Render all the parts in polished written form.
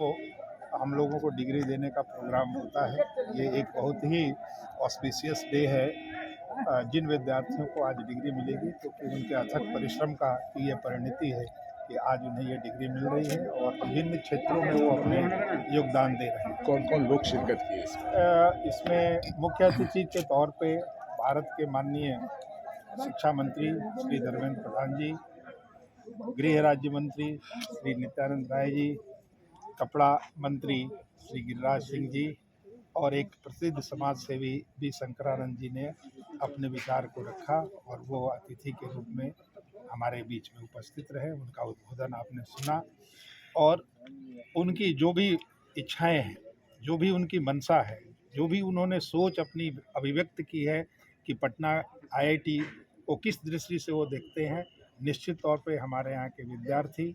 को हम लोगों को डिग्री देने का प्रोग्राम होता है। ये एक बहुत ही ऑस्पिशियस डे है। जिन विद्यार्थियों को आज डिग्री मिलेगी क्योंकि उनके अथक परिश्रम का की ये परिणति है कि आज उन्हें ये डिग्री मिल रही है और विभिन्न क्षेत्रों में वो अपने योगदान दे रहे हैं। कौन कौन लोग शिरकत किए इसमें? इसमें मुख्य अतिथि के तौर पे भारत के माननीय शिक्षा मंत्री श्री धर्मेंद्र प्रधान जी, गृह राज्य मंत्री श्री नित्यानंद राय जी, कपड़ा मंत्री श्री गिरिराज सिंह जी और एक प्रसिद्ध समाज सेवी बी शंकरानंद जी ने अपने विचार को रखा और वो अतिथि के रूप में हमारे बीच में उपस्थित रहे। उनका उद्बोधन आपने सुना और उनकी जो भी इच्छाएं हैं, जो भी उनकी मंशा है, जो भी उन्होंने सोच अपनी अभिव्यक्त की है कि पटना आईआईटी को किस दृष्टि से वो देखते हैं, निश्चित तौर पे हमारे यहाँ के विद्यार्थी,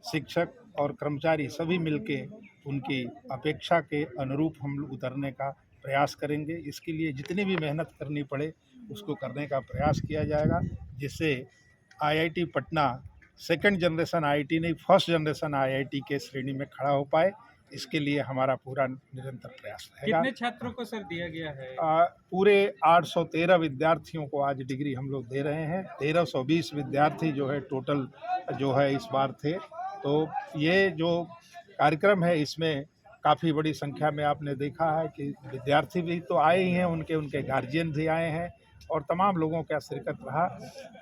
शिक्षक और कर्मचारी सभी मिलके उनकी अपेक्षा के अनुरूप हम लोग उतरने का प्रयास करेंगे। इसके लिए जितनी भी मेहनत करनी पड़े उसको करने का प्रयास किया जाएगा, जिससे IIT Patna second generation IIT नहीं, फर्स्ट जनरेशन आईआईटी के श्रेणी में खड़ा हो पाए। इसके लिए हमारा पूरा निरंतर प्रयास रहेगा। कितने छात्रों को सर दिया गया है? पूरे 813 विद्यार्थियों को आज डिग्री हम लोग दे रहे हैं। 1320 विद्यार्थी जो है टोटल जो है इस बार थे। तो ये जो कार्यक्रम है इसमें काफ़ी बड़ी संख्या में आपने देखा है कि विद्यार्थी भी तो आए ही हैं, उनके गार्जियन भी आए हैं और तमाम लोगों का शिरकत रहा।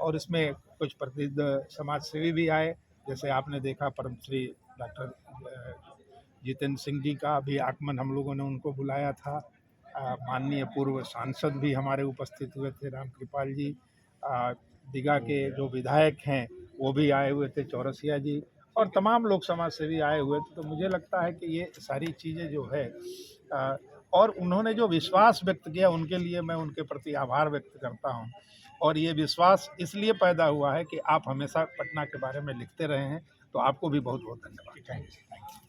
और इसमें कुछ प्रसिद्ध समाज सेवी भी आए, जैसे आपने देखा परम श्री डॉक्टर जितेंद्र सिंह जी का भी आगमन हम लोगों ने उनको बुलाया था। माननीय पूर्व सांसद भी हमारे उपस्थित हुए थे, राम कृपाल जी। दीघा के जो विधायक हैं वो भी आए हुए थे, चौरसिया जी, और तमाम लोग समाज सेवी आए हुए थे। तो मुझे लगता है कि ये सारी चीज़ें जो है और उन्होंने जो विश्वास व्यक्त किया उनके लिए मैं उनके प्रति आभार व्यक्त करता हूँ। और ये विश्वास इसलिए पैदा हुआ है कि आप हमेशा पटना के बारे में लिखते रहे हैं, तो आपको भी बहुत बहुत धन्यवाद। Thank you.